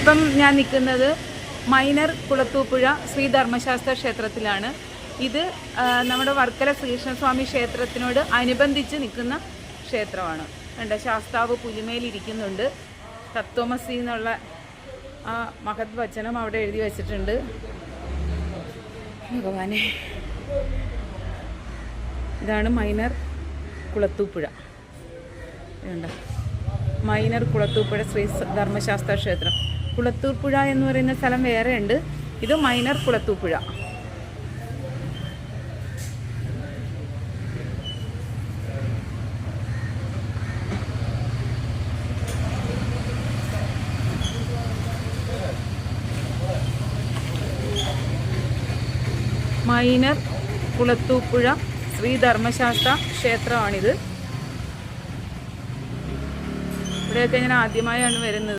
ഇപ്പം ഞാൻ നിൽക്കുന്നത് മൈനർ കുളത്തൂപ്പുഴ ശ്രീ ധർമ്മശാസ്ത്ര ക്ഷേത്രത്തിലാണ്. ഇത് നമ്മുടെ വർക്കല ശ്രീകൃഷ്ണസ്വാമി ക്ഷേത്രത്തിനോട് അനുബന്ധിച്ച് നിൽക്കുന്ന ക്ഷേത്രമാണ്. കണ്ട ശാസ്താവ് പുലിമേലിരിക്കുന്നുണ്ട്. തത്വമസി എന്നുള്ള ആ മഹത് വചനം അവിടെ എഴുതി വച്ചിട്ടുണ്ട്. ഭഗവാനെ, ഇതാണ് മൈനർ കുളത്തൂപ്പുഴ. വേണ്ട, മൈനർ കുളത്തൂപ്പുഴ ശ്രീ ധർമ്മശാസ്ത്ര ക്ഷേത്രം. കുളത്തൂപ്പുഴ എന്ന് പറയുന്ന സ്ഥലം വേറെ ഉണ്ട്. ഇത് മൈനർ കുളത്തൂപ്പുഴ. മൈനർ കുളത്തൂപ്പുഴ ശ്രീ ധർമ്മശാസ്ത്ര ക്ഷേത്രമാണിത്. ഇവിടെയൊക്കെ ഞാൻ ആദ്യമായാണ് വരുന്നത്.